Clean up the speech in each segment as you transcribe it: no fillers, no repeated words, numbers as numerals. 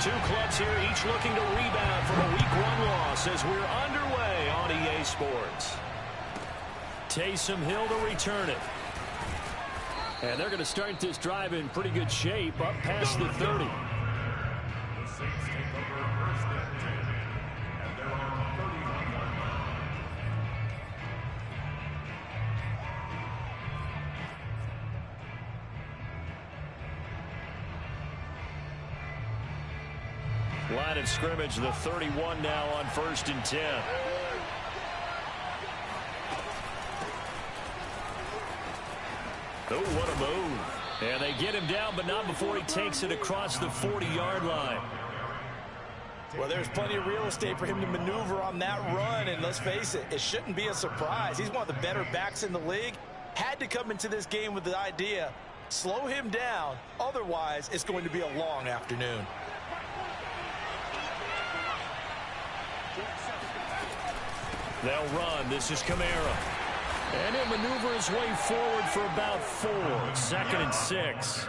Two clubs here, each looking to rebound from a Week 1 loss as we're underway on EA Sports. Taysom Hill to return it. And they're going to start this drive in pretty good shape, up past the 30. Line of scrimmage, the 31 now on 1st and 10. Oh, what a move. And they get him down, but not before he takes it across the 40-yard line. Well, there's plenty of real estate for him to maneuver on that run, and let's face it, it shouldn't be a surprise. He's one of the better backs in the league. Had to come into this game with the idea, slow him down, otherwise it's going to be a long afternoon. They'll run. This is Kamara. And he'll maneuver his way forward for about 4. 2nd and 6.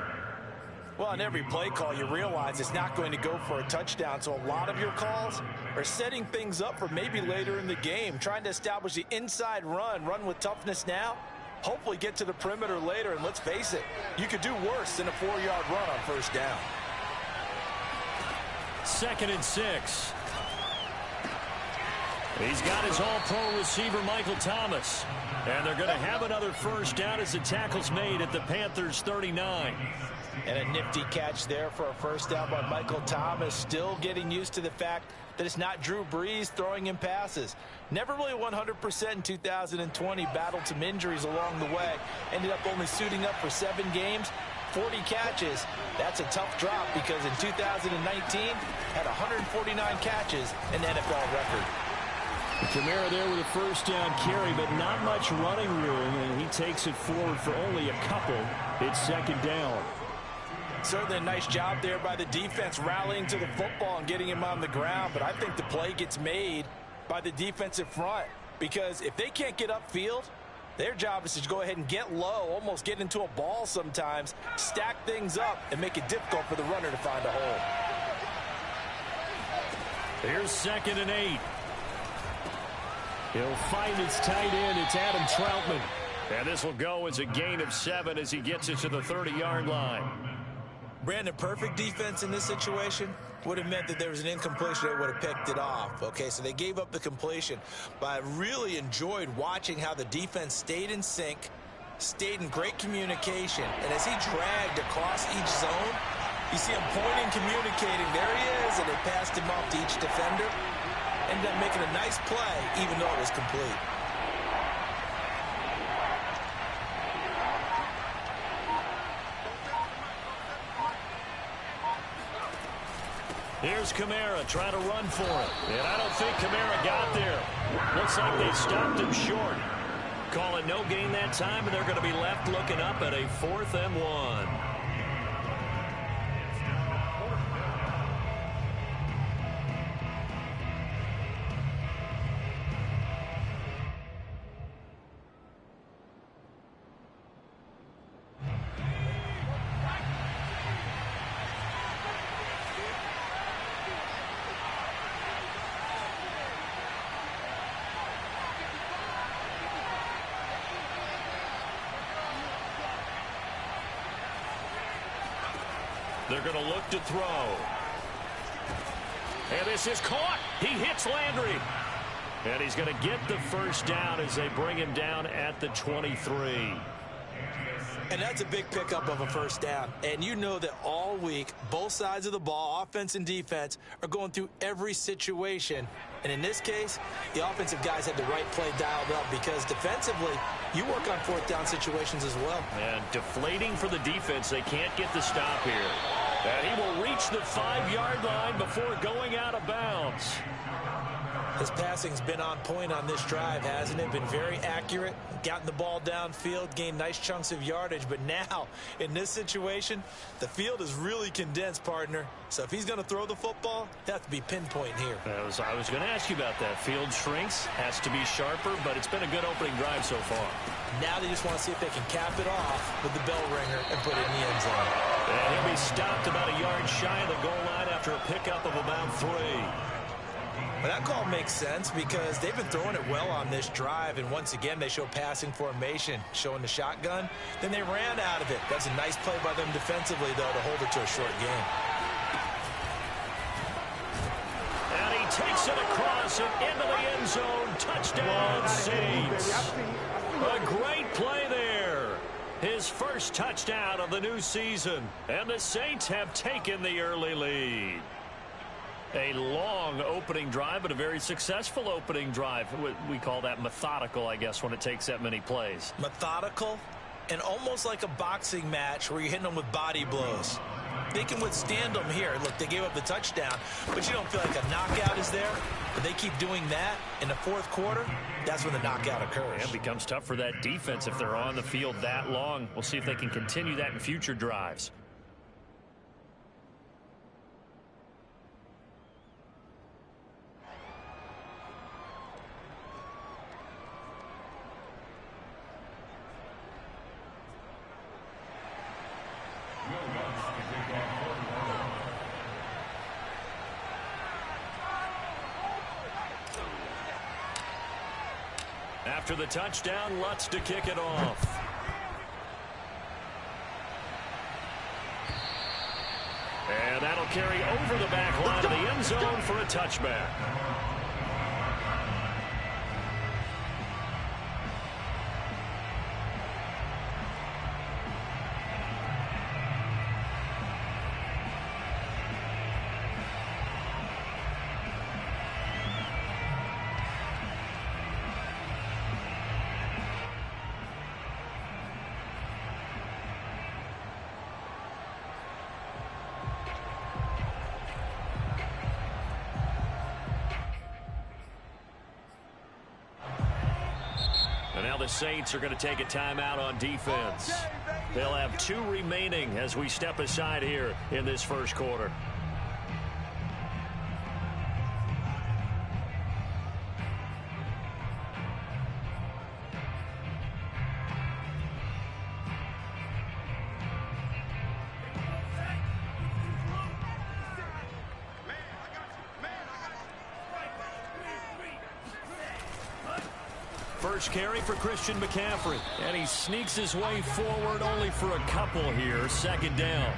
Well, on every play call, you realize it's not going to go for a touchdown. So a lot of your calls are setting things up for maybe later in the game, trying to establish the inside run with toughness now, hopefully get to the perimeter later. And let's face it, you could do worse than a 4-yard run on 1st down. 2nd and 6. He's got his all-pro receiver, Michael Thomas. And they're going to have another 1st down as the tackle's made at the Panthers' 39. And a nifty catch there for a 1st down by Michael Thomas. Still getting used to the fact that it's not Drew Brees throwing him passes. Never really 100% in 2020. Battled some injuries along the way. Ended up only suiting up for 7 games. 40 catches. That's a tough drop because in 2019 had 149 catches, an NFL record. Kamara there with a 1st down carry, but not much running room, and he takes it forward for only a couple. It's 2nd down. Certainly a nice job there by the defense rallying to the football and getting him on the ground, but I think the play gets made by the defensive front because if they can't get upfield, their job is to go ahead and get low, almost get into a ball sometimes, stack things up, and make it difficult for the runner to find a hole. Here's 2nd and 8. He'll find his tight end. It's Adam Troutman. And this will go as a gain of 7 as he gets it to the 30-yard line. Brandon, perfect defense in this situation would have meant that there was an incompletion. They would have picked it off. Okay, so they gave up the completion. But I really enjoyed watching how the defense stayed in sync, stayed in great communication. And as he dragged across each zone, you see him pointing, communicating. There he is, and they passed him off to each defender. Ended up making a nice play, even though it was complete. Here's Kamara trying to run for it. And I don't think Kamara got there. Looks like they stopped him short. Calling no gain that time, and they're going to be left looking up at a 4th and 1. They're going to look to throw. And this is caught. He hits Landry. And he's going to get the 1st down as they bring him down at the 23. And that's a big pickup of a 1st down. And you know that all week, both sides of the ball, offense and defense, are going through every situation. And in this case, the offensive guys had the right play dialed up because defensively, you work on 4th down situations as well. And deflating for the defense. They can't get the stop here. And he will reach the 5-yard line before going out of bounds. His passing's been on point on this drive, hasn't it? Been very accurate, gotten the ball downfield, gained nice chunks of yardage. But now, in this situation, the field is really condensed, partner. So if he's going to throw the football, it has to be pinpoint here. I was going to ask you about that. Field shrinks, has to be sharper, but it's been a good opening drive so far. Now they just want to see if they can cap it off with the bell ringer and put it in the end zone. And he'll be stopped about a yard shy of the goal line after a pickup of about 3. Well, that call makes sense because they've been throwing it well on this drive, and once again they show passing formation, showing the shotgun. Then they ran out of it. That's a nice play by them defensively, though, to hold it to a short game. And he takes it across and into the end zone. Touchdown, Saints. A great play there. His first touchdown of the new season. And the Saints have taken the early lead. A long opening drive, but a very successful opening drive. We call that methodical, I guess, when it takes that many plays. Methodical and almost like a boxing match where you're hitting them with body blows. They can withstand them here. Look, they gave up the touchdown, but you don't feel like a knockout is there. But they keep doing that in the fourth quarter. That's when the knockout occurs. It becomes tough for that defense if they're on the field that long. We'll see if they can continue that in future drives. After the touchdown, Lutz to kick it off. And that'll carry over the back line of the end zone for a touchback. And now the Saints are going to take a timeout on defense. They'll have 2 remaining as we step aside here in this first quarter. First carry for Christian McCaffrey. And he sneaks his way forward only for a couple here. Second down.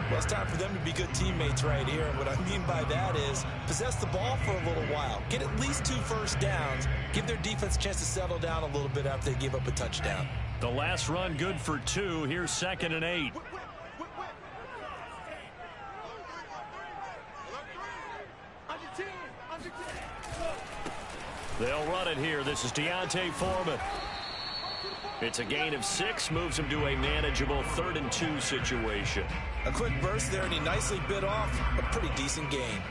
Well, it's time for them to be good teammates right here. And what I mean by that is possess the ball for a little while. Get at least 2 first downs. Give their defense a chance to settle down a little bit after they give up a touchdown. The last run good for 2. Here's 2nd and 8. They'll run it here. This is Deontay Foreman. It's a gain of 6, moves him to a manageable 3rd and 2 situation. A quick burst there, and he nicely bit off a pretty decent gain.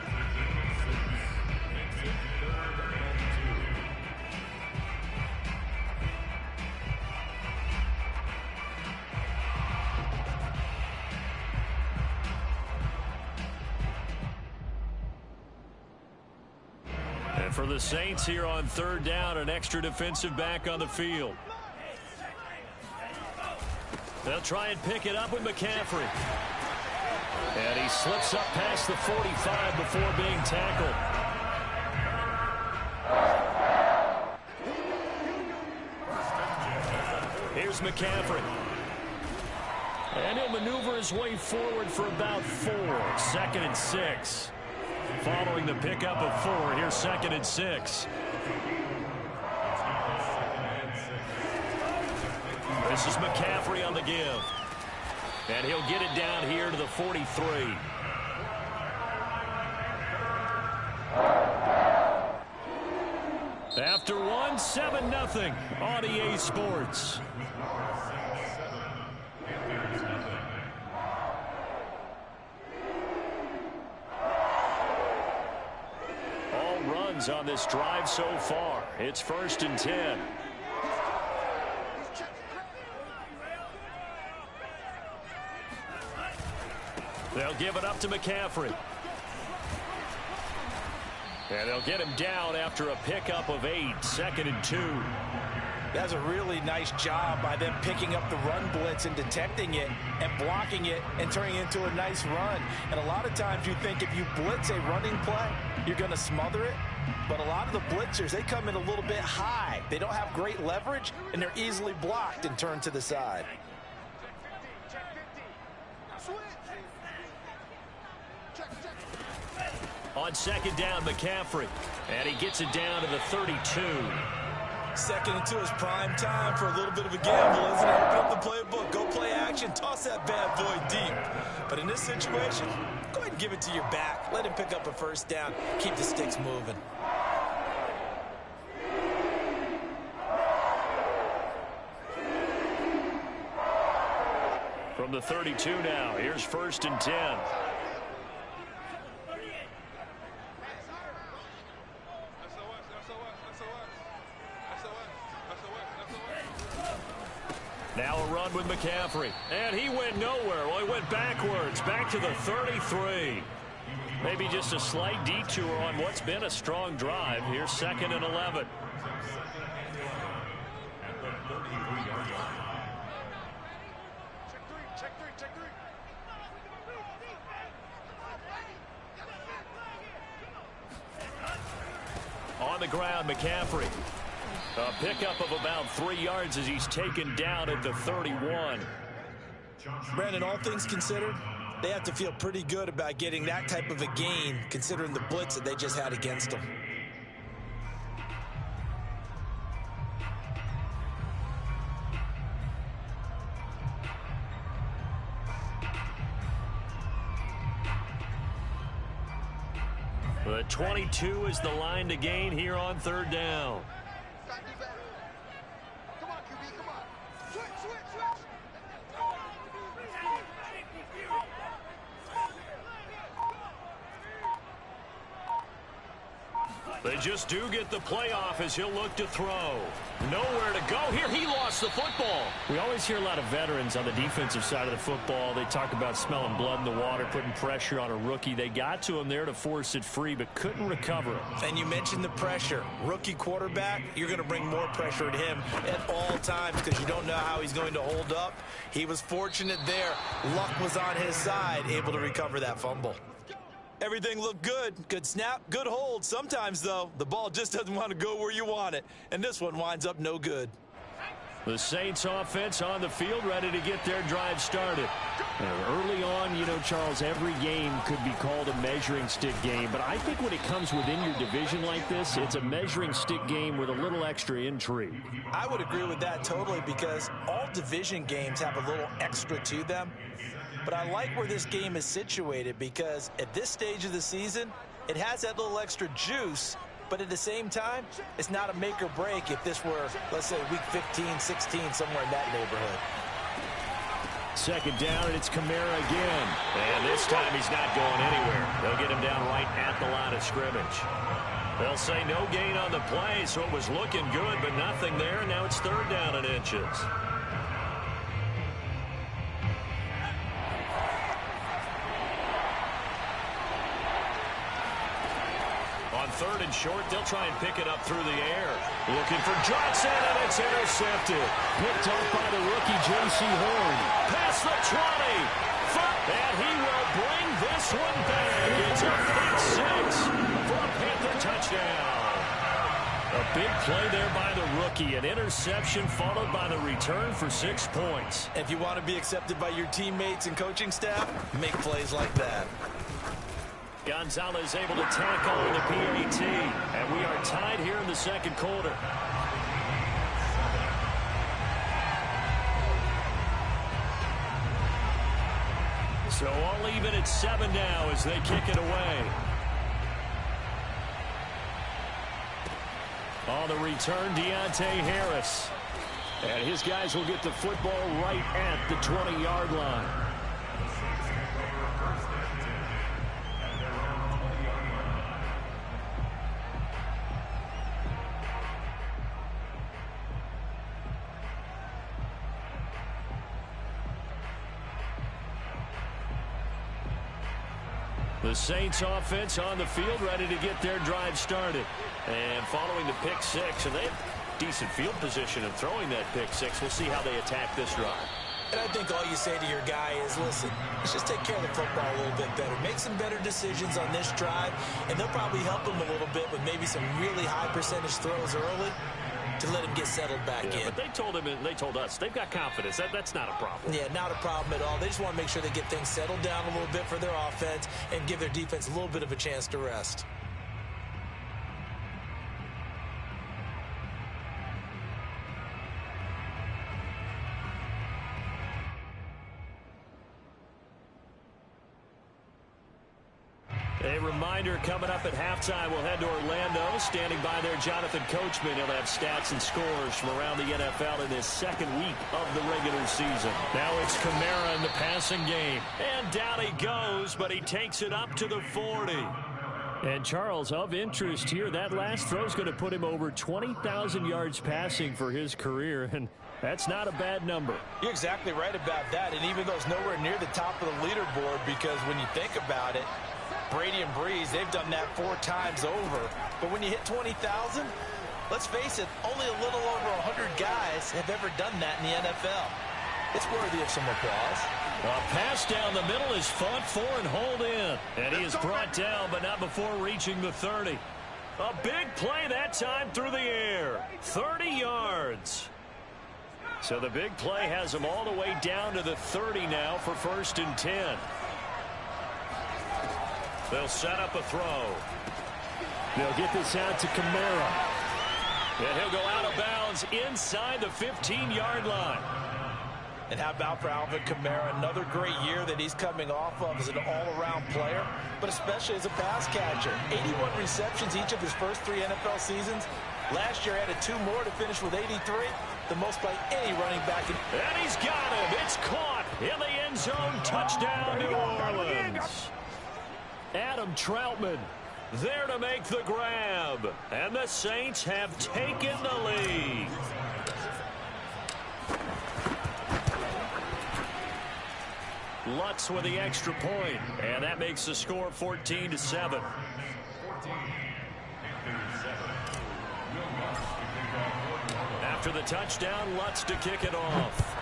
And for the Saints here on 3rd down, an extra defensive back on the field. They'll try and pick it up with McCaffrey. And he slips up past the 45 before being tackled. Here's McCaffrey. And he'll maneuver his way forward for about 4. 2nd and 6. Following the pickup of 4, here's 2nd and 6. This is McCaffrey on the give. And he'll get it down here to the 43. After 1, 7-0 on EA Sports. All runs on this drive so far. It's 1st and 10. They'll give it up to McCaffrey. And they'll get him down after a pickup of 8. 2nd and 2. That's a really nice job by them picking up the run blitz and detecting it and blocking it and turning it into a nice run. And a lot of times you think if you blitz a running play, you're going to smother it. But a lot of the blitzers, they come in a little bit high. They don't have great leverage, and they're easily blocked and turned to the side. On second down, McCaffrey. And he gets it down to the 32. Second and 2 is prime time for a little bit of a gamble, isn't it? Open up the playbook, go play action, toss that bad boy deep. But in this situation, go ahead and give it to your back. Let him pick up a first down. Keep the sticks moving. From the 32 now, here's 1st and 10. Now a run with McCaffrey. And he went nowhere. Well, he went backwards. Back to the 33. Maybe just a slight detour on what's been a strong drive. Here's 2nd and 11. On the ground, McCaffrey. A pickup of about 3 yards as he's taken down at the 31. Brandon, all things considered, they have to feel pretty good about getting that type of a gain considering the blitz that they just had against them. The 22 is the line to gain here on 3rd down. Come on, QB, come on. Switch. They just do get the playoff as he'll look to throw. Nowhere to go here. He lost the football. We always hear a lot of veterans on the defensive side of the football. They talk about smelling blood in the water, putting pressure on a rookie. They got to him there to force it free, but couldn't recover it. And you mentioned the pressure. Rookie quarterback, you're going to bring more pressure at him at all times because you don't know how he's going to hold up. He was fortunate there. Luck was on his side, able to recover that fumble. Everything looked good. Good snap, good hold. Sometimes, though, the ball just doesn't want to go where you want it. And this one winds up no good. The Saints offense on the field, ready to get their drive started. Early on, you know, Charles, every game could be called a measuring stick game. But I think when it comes within your division like this, it's a measuring stick game with a little extra intrigue. I would agree with that totally because all division games have a little extra to them. But I like where this game is situated because at this stage of the season, it has that little extra juice. But at the same time, it's not a make or break if this were, let's say, week 15, 16, somewhere in that neighborhood. Second down, and it's Kamara again. And this time he's not going anywhere. They'll get him down right at the line of scrimmage. They'll say no gain on the play, so it was looking good, but nothing there. Now it's 3rd down and inches. On 3rd and short, they'll try and pick it up through the air. Looking for Johnson, and it's intercepted. Picked off by the rookie, J.C. Horn. Past the 20. And he will bring this one back. It's a pick 6 for a Panther touchdown. A big play there by the rookie. An interception followed by the return for 6 points. If you want to be accepted by your teammates and coaching staff, make plays like that. Gonzalez able to tackle with the PAT. And we are tied here in the second quarter. So all even at 7 now as they kick it away. On the return, Deontay Harris. And his guys will get the football right at the 20-yard line. The Saints offense on the field ready to get their drive started. And following the pick 6, and they've decent field position and throwing that pick six. We'll see how they attack this drive. And I think all you say to your guy is, listen, let's just take care of the football a little bit better. Make some better decisions on this drive, and they'll probably help him a little bit with maybe some really high percentage throws early to let him get settled back in. But they told him and they told us they've got confidence. That's not a problem. Yeah, not a problem at all. They just want to make sure they get things settled down a little bit for their offense and give their defense a little bit of a chance to rest. A reminder coming up at halftime. We'll head to Orlando. Standing by there, Jonathan Coachman. He'll have stats and scores from around the NFL in this second week of the regular season. Now it's Kamara in the passing game. And down he goes, but he takes it up to the 40. And Charles, of interest here, that last throw is going to put him over 20,000 yards passing for his career. And that's not a bad number. You're exactly right about that. And even goes nowhere near the top of the leaderboard because when you think about it, Brady and Breeze, they've done that 4 times over. But when you hit 20,000, let's face it, only a little over 100 guys have ever done that in the NFL. It's worthy of some applause. A pass down the middle is fought for and hauled in. And he is brought down, but not before reaching the 30. A big play that time through the air. 30 yards. So the big play has him all the way down to the 30 now for 1st and 10. They'll set up a throw. They'll get this out to Kamara. And he'll go out of bounds inside the 15-yard line. And how about for Alvin Kamara? Another great year that he's coming off of as an all-around player, but especially as a pass catcher. 81 receptions each of his first 3 NFL seasons. Last year added 2 more to finish with 83, the most by any running back. And he's got him. It's caught in the end zone. Touchdown, New Orleans. Adam Troutman there to make the grab. And the Saints have taken the lead. Lutz with the extra point, and that makes the score 14-7. After the touchdown, Lutz to kick it off.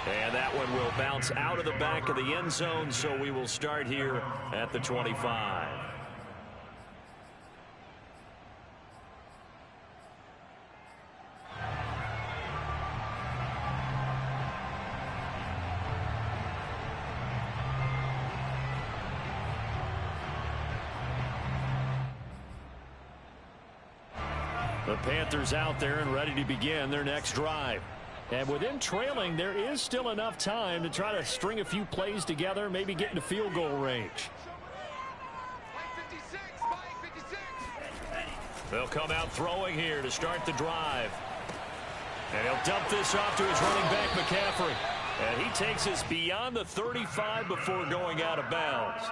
And that one will bounce out of the back of the end zone, so we will start here at the 25. The Panthers out there and ready to begin their next drive. And with them trailing, there is still enough time to try to string a few plays together, maybe get into field goal range. They'll come out throwing here to start the drive. And he'll dump this off to his running back, McCaffrey. And he takes us beyond the 35 before going out of bounds.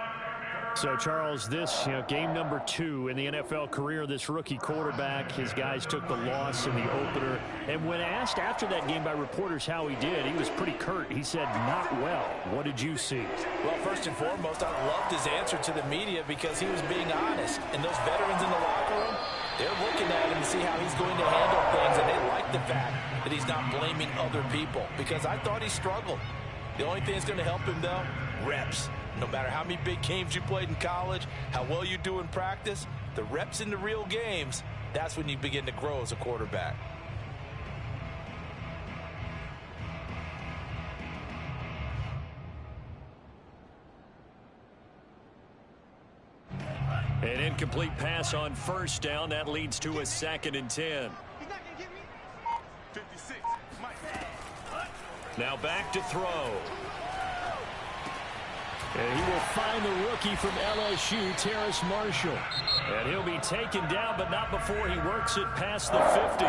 So, Charles, this game number 2 in the NFL career of this rookie quarterback. His guys took the loss in the opener. And when asked after that game by reporters how he did, he was pretty curt. He said, not well. What did you see? Well, first and foremost, I loved his answer to the media because he was being honest. And those veterans in the locker room, they're looking at him to see how he's going to handle things. And they like the fact that he's not blaming other people because I thought he struggled. The only thing that's going to help him, though, reps. No matter how many big games you played in college, how well you do in practice, the reps in the real games, that's when you begin to grow as a quarterback. An incomplete pass on first down. That leads to a 2nd and 10. Now back to throw. And he will find the rookie from LSU, Terrace Marshall. And he'll be taken down, but not before he works it past the 50.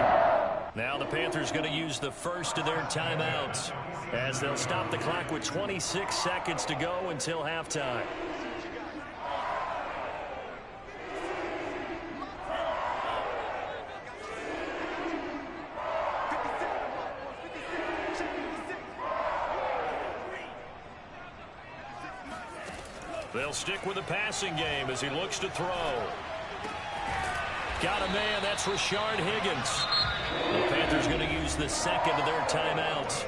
Now the Panthers going to use the first of their timeouts as they'll stop the clock with 26 seconds to go until halftime. They'll stick with the passing game as he looks to throw. Got a man. That's Rashard Higgins. The Panthers going to use the second of their timeouts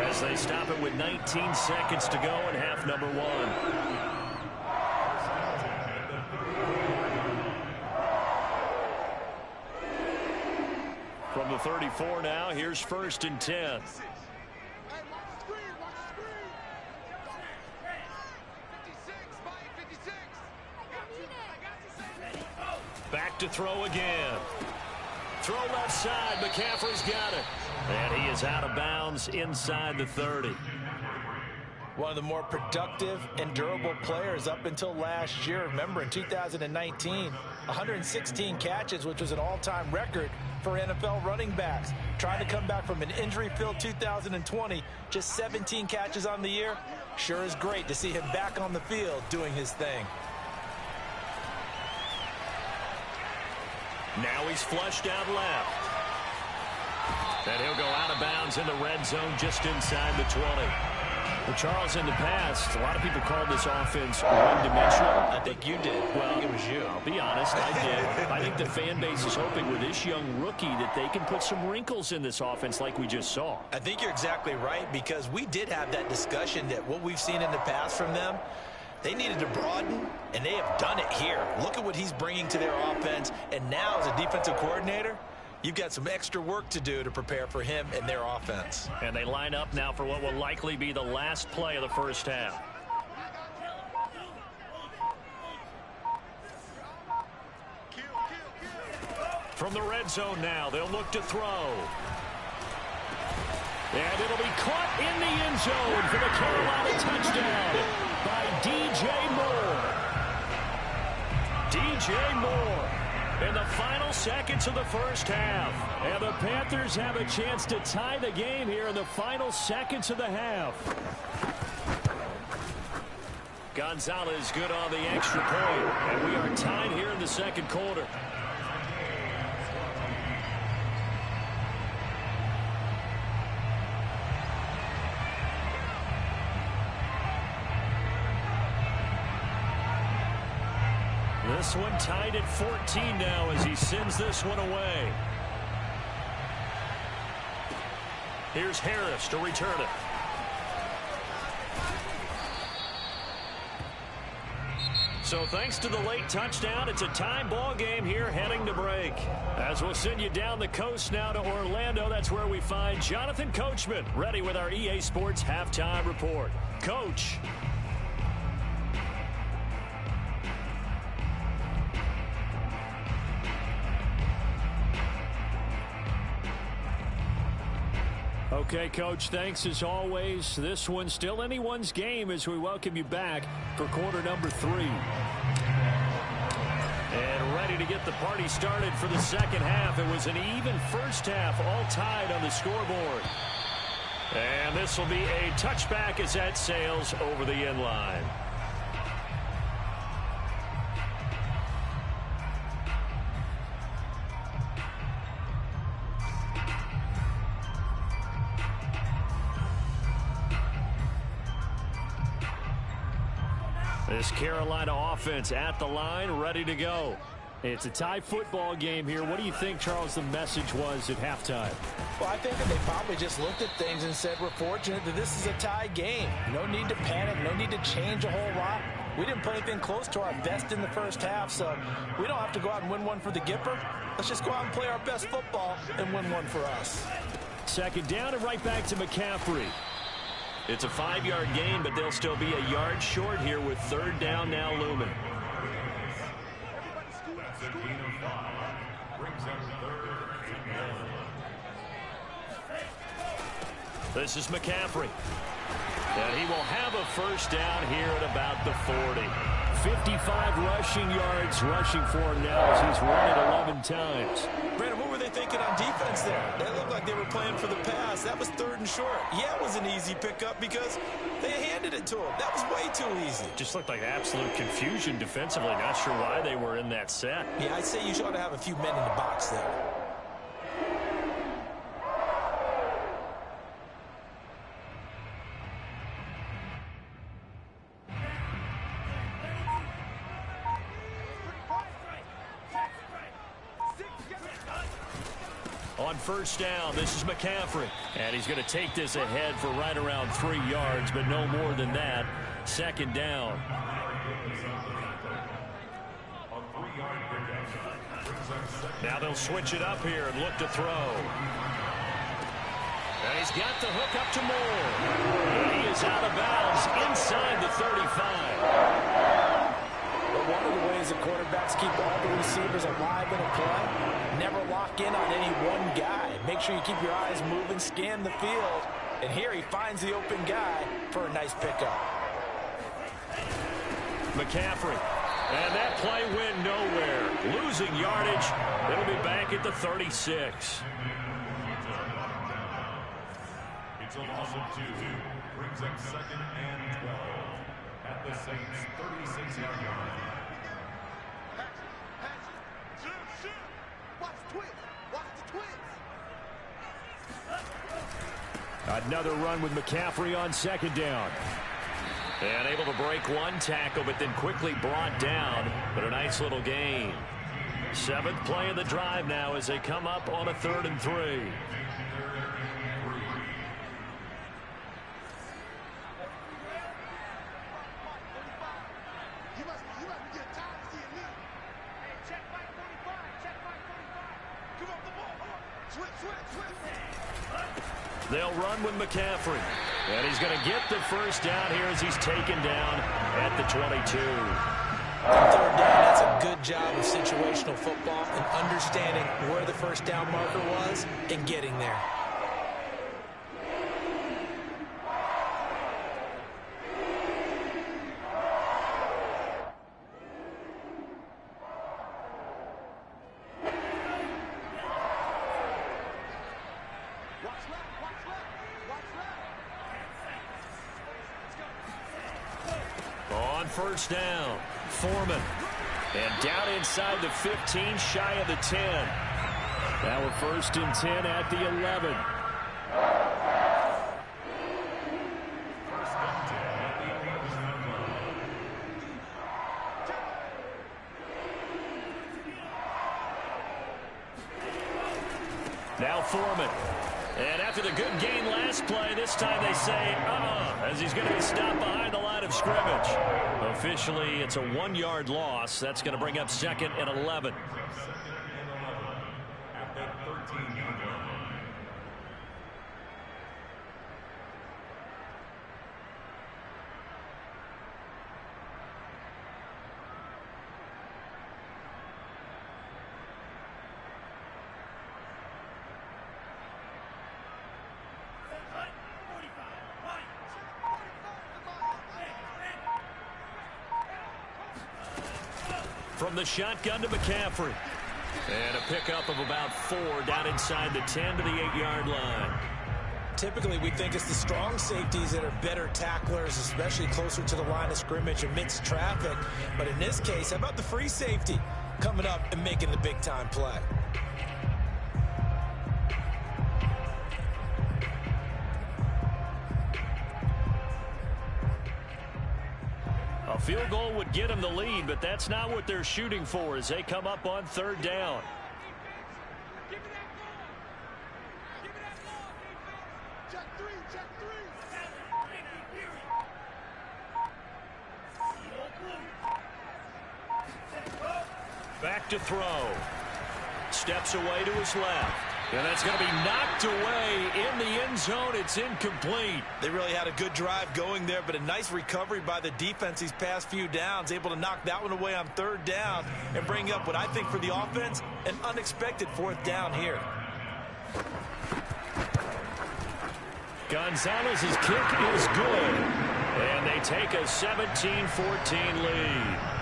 as they stop it with 19 seconds to go in half number one. From the 34 now, here's 1st and 10. Back to throw again. Throw left side. McCaffrey's got it. And he is out of bounds inside the 30. One of the more productive and durable players up until last year. Remember, in 2019, 116 catches, which was an all-time record for NFL running backs. Trying to come back from an injury-filled 2020, just 17 catches on the year. Sure is great to see him back on the field doing his thing. Now he's flushed out left. And he'll go out of bounds in the red zone just inside the 20. Well, Charles, in the past, a lot of people called this offense one-dimensional. I think you did. Well, I think it was you. I'll be honest, I did. I think the fan base is hoping with this young rookie that they can put some wrinkles in this offense like we just saw. I think you're exactly right, because we did have that discussion that what we've seen in the past from them, they needed to broaden, and they have done it here. Look at what he's bringing to their offense, and now as a defensive coordinator, you've got some extra work to do to prepare for him and their offense. And they line up now for what will likely be the last play of the first half. From the red zone now, they'll look to throw. And it'll be caught in the end zone for the Carolina touchdown by DJ Moore. DJ Moore in the final seconds of the first half. And the Panthers have a chance to tie the game here in the final seconds of the half. Gonzalez good on the extra point. And we are tied here in the second quarter. This one tied at 14 now as he sends this one away. Here's Harris to return it. So thanks to the late touchdown, it's a tie ball game here heading to break. As we'll send you down the coast now to Orlando, that's where we find Jonathan Coachman ready with our EA Sports halftime report. Coach. Okay, Coach, thanks as always. This one's still anyone's game as we welcome you back for quarter number 3. And ready to get the party started for the second half. It was an even first half, all tied on the scoreboard. And this will be a touchback as that sails over the end line. This Carolina offense at the line, ready to go. It's a tie football game here. What do you think, Charles, the message was at halftime? Well, I think that they probably just looked at things and said, we're fortunate that this is a tie game. No need to panic, no need to change a whole lot. We didn't put anything close to our best in the first half, so we don't have to go out and win one for the Gipper. Let's just go out and play our best football and win one for us. Second down and right back to McCaffrey. It's a 5-yard gain, but they'll still be a yard short here with third down now looming. This is McCaffrey. And he will have a first down here at about the 40. 55 rushing yards rushing for him now as he's run it 11 times. Brandon, what were they thinking on defense there? They looked like they were playing for the pass. That was third and short. Yeah, it was an easy pickup because they handed it to him. That was way too easy. Just looked like absolute confusion defensively. Not sure why they were in that set. Yeah, I'd say you ought to have a few men in the box there. On first down, this is McCaffrey. And he's going to take this ahead for right around 3 yards, but no more than that. Second down. Now they'll switch it up here and look to throw. And he's got the hook up to Moore. He is out of bounds inside the 35. But one of the ways that quarterbacks keep all the receivers alive in a play, never lock in on any one guy. Make sure you keep your eyes moving, scan the field. And here he finds the open guy for a nice pickup. McCaffrey. And that play went nowhere. Losing yardage. It'll be back at the 36. It's a loss of 2. Brings up 2nd and 12 at the Saints' 36-yard line. Watch the twins. Watch the twins. Another run with McCaffrey on second down. And able to break one tackle, but then quickly brought down. But a nice little gain. 7th play of the drive now as they come up on a 3rd and 3. They'll run with McCaffrey. And he's going to get the first down here as he's taken down at the 22. On 3rd down, that's a good job of situational football and understanding where the first down marker was and getting there. First down, Foreman. And down inside the 15, shy of the 10. Now we're 1st and 10 at the 11. Now Foreman. And after the good gain last play, this time they say, as he's going to be stopped behind the line of scrimmage. Officially, it's a 1-yard loss. That's going to bring up 2nd and 11. From the shotgun to McCaffrey. And a pickup of about 4 down inside the 10 to the 8-yard line. Typically, we think it's the strong safeties that are better tacklers, especially closer to the line of scrimmage amidst traffic. But in this case, how about the free safety coming up and making the big-time play? A field goal would get them the lead, but that's not what they're shooting for as they come up on 3rd down. Back to throw. Steps away to his left. And that's going to be knocked away in the end zone. It's incomplete. They really had a good drive going there, but a nice recovery by the defense these past few downs, able to knock that one away on 3rd down and bring up what I think for the offense, an unexpected 4th down here. Gonzalez's kick is good. And they take a 17-14 lead.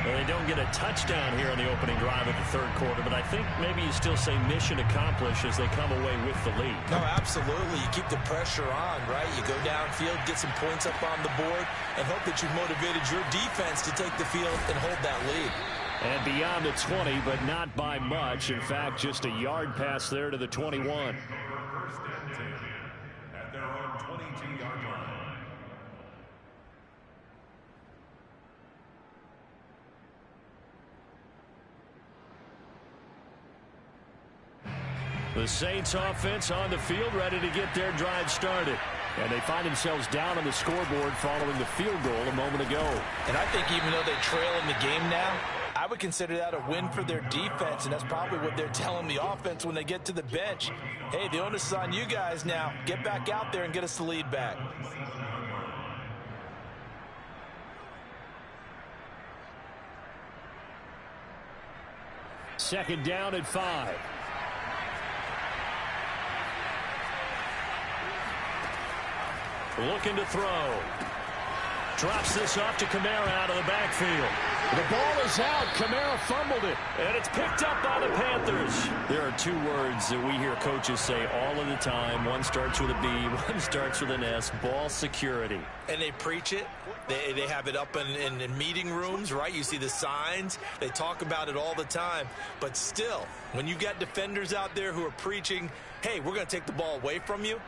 Well, they don't get a touchdown here on the opening drive of the 3rd quarter, but I think maybe you still say mission accomplished as they come away with the lead. No, absolutely. You keep the pressure on, right? You go downfield, get some points up on the board, and hope that you've motivated your defense to take the field and hold that lead. And beyond the 20, but not by much. In fact, just a yard pass there to the 21. 1st and 10 at their own 22-yard line. The Saints offense on the field, ready to get their drive started. And they find themselves down on the scoreboard following the field goal a moment ago. And I think even though they trail in the game now, I would consider that a win for their defense, and that's probably what they're telling the offense when they get to the bench. Hey, the onus is on you guys now. Get back out there and get us the lead back. Second down at 5. Looking to throw. Drops this off to Kamara out of the backfield. The ball is out. Kamara fumbled it. And it's picked up by the Panthers. There are two words that we hear coaches say all of the time. One starts with a B, one starts with an S. Ball security. And they preach it. They have it up in meeting rooms, right? You see the signs. They talk about it all the time. But still, when you've got defenders out there who are preaching, hey, we're going to take the ball away from you,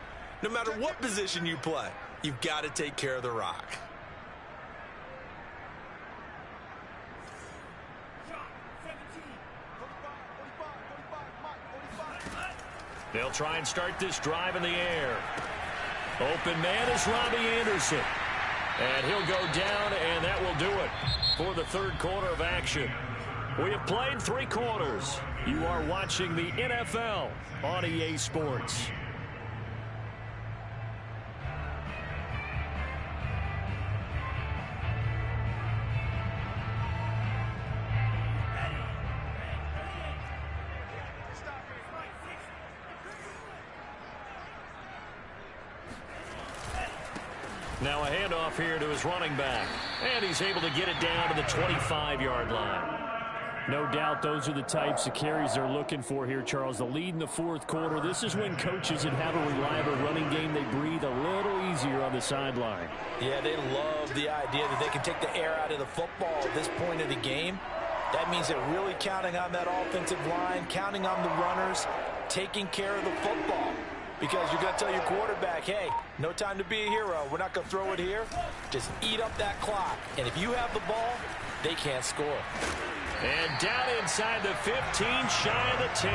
no matter what position you play, you've got to take care of the rock. They'll try and start this drive in the air. Open man is Robbie Anderson. And he'll go down, and that will do it for the third quarter of action. We have played 3 quarters. You are watching the NFL on EA Sports. Now a handoff here to his running back. And he's able to get it down to the 25-yard line. No doubt those are the types of carries they're looking for here, Charles. The lead in the fourth quarter. This is when coaches that have a reliable running game, they breathe a little easier on the sideline. Yeah, they love the idea that they can take the air out of the football at this point of the game. That means they're really counting on that offensive line, counting on the runners, taking care of the football. Because you're going to tell your quarterback, hey, no time to be a hero. We're not going to throw it here. Just eat up that clock. And if you have the ball, they can't score. And down inside the 15, shy of the 10.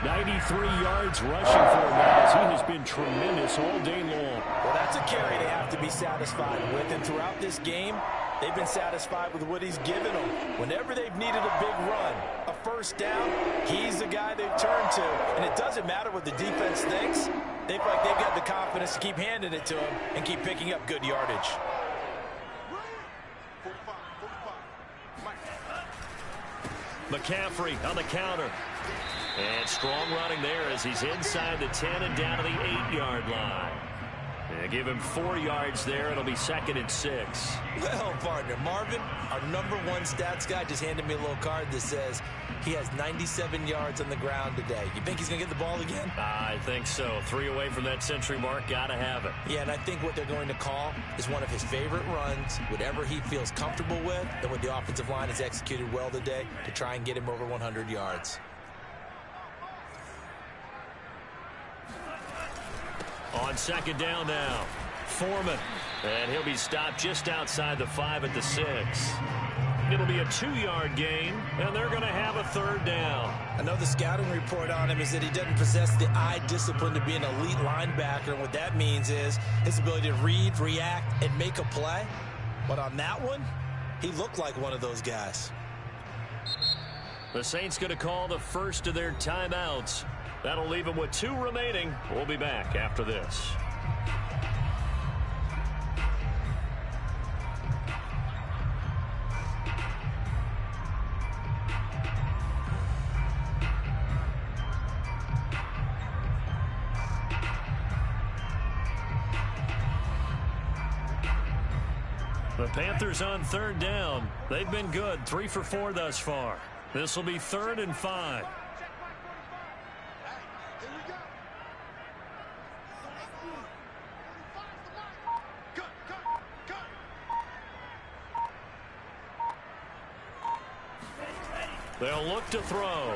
93 yards rushing for him as he has been tremendous all day long. Well, that's a carry they have to be satisfied with. And throughout this game, they've been satisfied with what he's given them. Whenever they've needed a big run, a first down, he's the guy they've turned to. And it doesn't matter what the defense thinks. They feel like they've got the confidence to keep handing it to him and keep picking up good yardage. McCaffrey on the counter. And strong running there as he's inside the 10 and down to the 8-yard line. And give him 4 yards there. It'll be 2nd and 6. Well, partner, Marvin, our #1 stats guy, just handed me a little card that says he has 97 yards on the ground today. You think he's going to get the ball again? I think so. 3 away from that century mark. Got to have it. Yeah, and I think what they're going to call is one of his favorite runs, whatever he feels comfortable with, and what the offensive line has executed well today to try and get him over 100 yards. On 2nd down now, Foreman. And he'll be stopped just outside the 5 at the 6. It'll be a 2-yard gain, and they're going to have a 3rd down. I know the scouting report on him is that he doesn't possess the eye discipline to be an elite linebacker, and what that means is his ability to read, react, and make a play. But on that one, he looked like one of those guys. The Saints going to call the first of their timeouts. That'll leave them with 2 remaining. We'll be back after this. The Panthers on 3rd down. They've been good, 3 for 4 thus far. This will be 3rd and 5. They'll look to throw.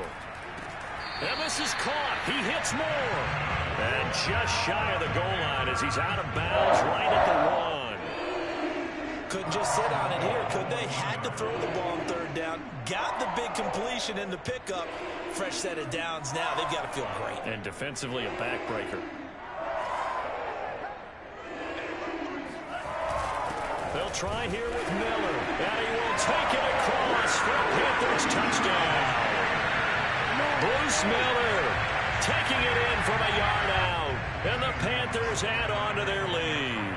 And this is caught. He hits more. And just shy of the goal line as he's out of bounds right at the 1. couldn't just sit on it here, could they? Had to throw the ball on third down. Got the big completion in the pickup. Fresh set of downs now. They've got to feel great. And defensively, a backbreaker. They'll try here with Miller. And he will take it across for a Panthers touchdown. Bruce Miller taking it in from a yard out. And the Panthers add on to their lead.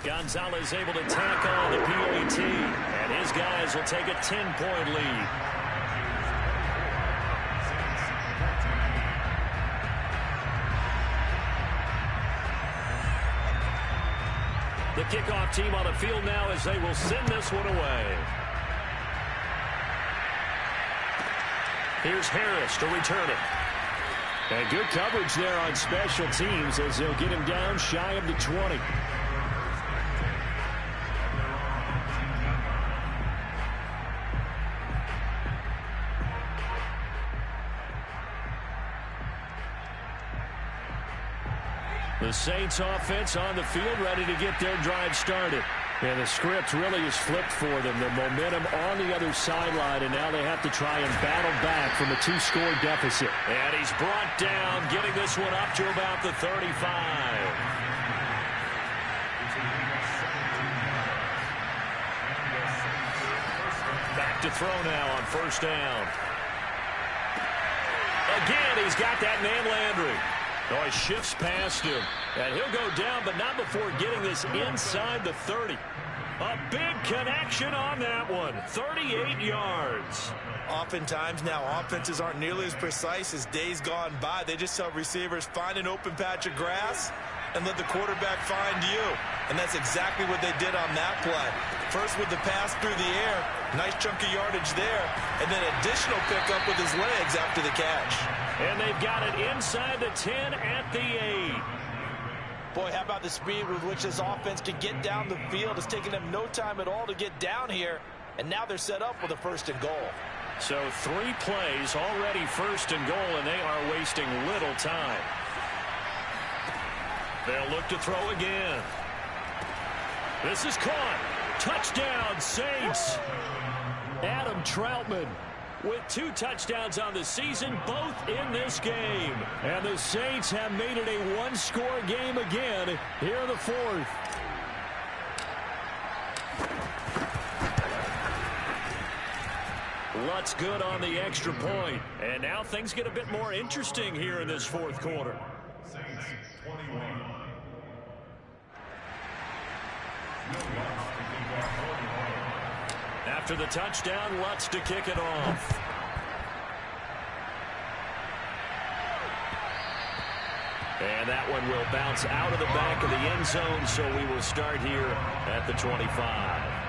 Gonzalez able to tack on the PAT. And his guys will take a 10-point lead. The kickoff team on the field now as they will send this one away. Here's Harris to return it. And good coverage there on special teams as they'll get him down shy of the 20. The Saints offense on the field ready to get their drive started. And the script really is flipped for them. The momentum on the other sideline, and now they have to try and battle back from a 2-score deficit. And he's brought down, getting this one up to about the 35. Back to throw now on first down. Again, he's got that man Landry. Oh, he shifts past him. And he'll go down, but not before getting this inside the 30. A big connection on that one. 38 yards. Oftentimes now offenses aren't nearly as precise as days gone by. They just tell receivers, find an open patch of grass and let the quarterback find you. And that's exactly what they did on that play. First with the pass through the air. Nice chunk of yardage there. And then additional pickup with his legs after the catch. And they've got it inside the 10 at the 8. Boy, how about the speed with which this offense can get down the field? It's taken them no time at all to get down here. And now they're set up with a 1st and goal. So 3 plays already 1st and goal, and they are wasting little time. They'll look to throw again. This is caught. Touchdown, Saints. Adam Troutman with 2 touchdowns on the season, both in this game. And the Saints have made it a 1-score game again here in the 4th. Lutz good on the extra point. And now things get a bit more interesting here in this 4th quarter. Saints 21. After the touchdown, Lutz to kick it off. And that one will bounce out of the back of the end zone, so we will start here at the 25.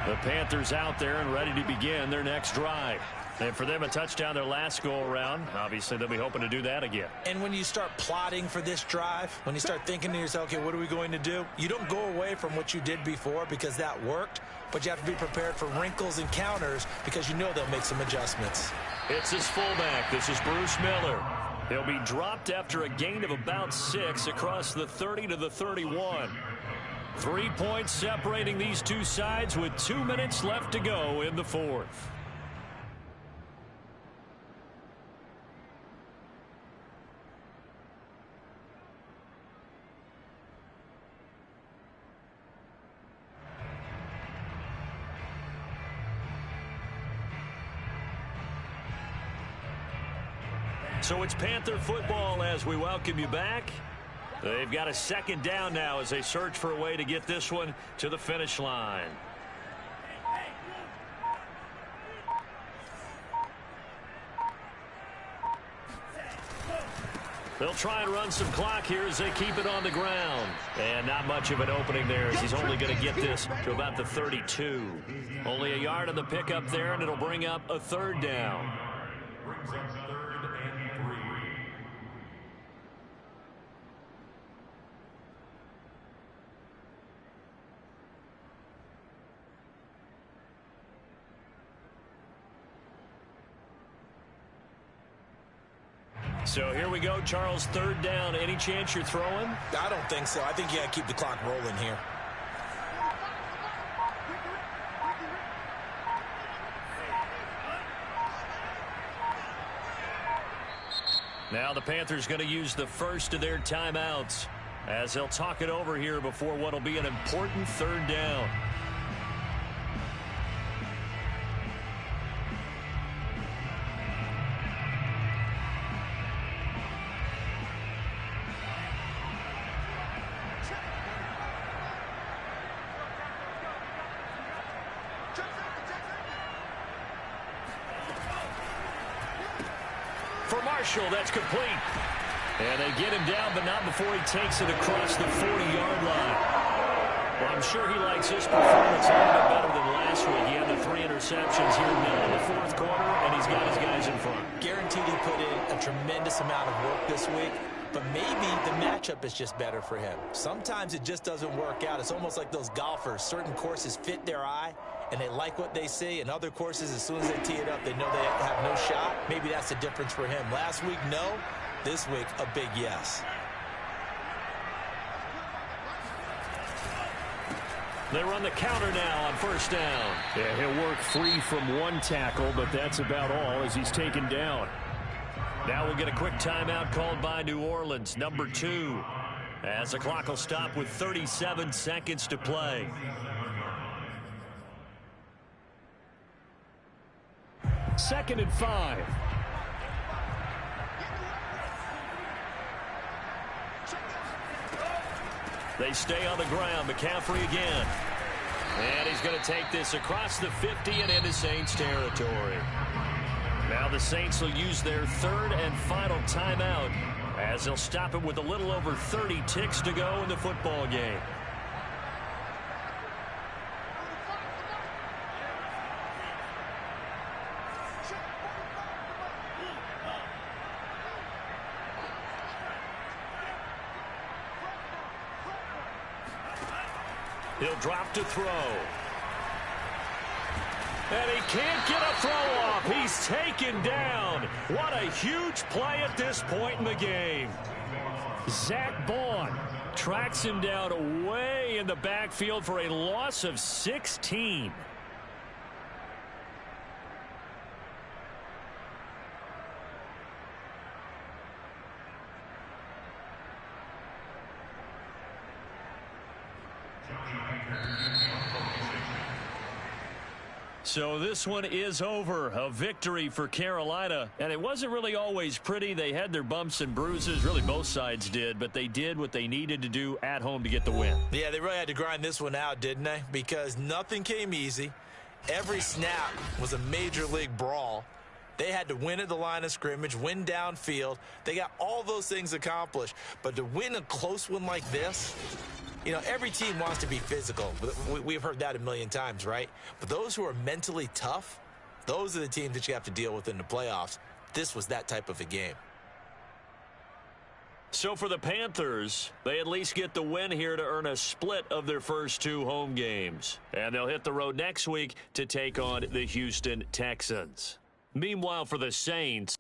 The Panthers out there and ready to begin their next drive. And for them, a touchdown their last go-around. Obviously, they'll be hoping to do that again. And when you start plotting for this drive, when you start thinking to yourself, okay, what are we going to do? You don't go away from what you did before because that worked, but you have to be prepared for wrinkles and counters because you know they'll make some adjustments. It's his fullback. This is Bruce Miller. He'll be dropped after a gain of about 6 across the 30 to the 31. 3 points separating these two sides with 2 minutes left to go in the 4th. So it's Panther football as we welcome you back. They've got a 2nd down now as they search for a way to get this one to the finish line. They'll try and run some clock here as they keep it on the ground. And not much of an opening there as he's only going to get this to about the 32. Only a yard on the pickup there, and it'll bring up a third down. Brings up 3rd and 3. So here we go, Charles, 3rd down. Any chance you're throwing? I don't think so. I think you got to keep the clock rolling here. Now the Panthers going to use the first of their timeouts as they'll talk it over here before what will be an important 3rd down. For Marshall, that's complete. And they get him down, but not before he takes it across the 40-yard line. Well, I'm sure he likes his performance a little bit better than last week. He had the 3 interceptions here in the middle of the 4th quarter, and he's got his guys in front. Guaranteed he put in a tremendous amount of work this week, but maybe the matchup is just better for him. Sometimes it just doesn't work out. It's almost like those golfers. Certain courses fit their eye, and they like what they see. And other courses, as soon as they tee it up, they know they have no shot. Maybe that's the difference for him. Last week, no. This week, a big yes. They run the counter now on 1st down. Yeah, he'll work free from 1 tackle, but that's about all as he's taken down. Now we'll get a quick timeout called by New Orleans, number 2, as the clock will stop with 37 seconds to play. Second and 5. They stay on the ground. McCaffrey again. And he's going to take this across the 50 and into Saints territory. Now the Saints will use their 3rd and final timeout as they'll stop it with a little over 30 ticks to go in the football game. He'll drop to throw. And he can't get a throw off. He's taken down. What a huge play at this point in the game. Zach Bond tracks him down way in the backfield for a loss of 16. So this one is over. A victory for Carolina. And it wasn't really always pretty. They had their bumps and bruises. Really, both sides did. But they did what they needed to do at home to get the win. Yeah, they really had to grind this one out, didn't they? Because nothing came easy. Every snap was a major league brawl. They had to win at the line of scrimmage, win downfield. They got all those things accomplished. But to win a close one like this, you know, every team wants to be physical. We've heard that a million times, right? But those who are mentally tough, those are the teams that you have to deal with in the playoffs. This was that type of a game. So for the Panthers, they at least get the win here to earn a split of their first 2 home games. And they'll hit the road next week to take on the Houston Texans. Meanwhile, for the Saints,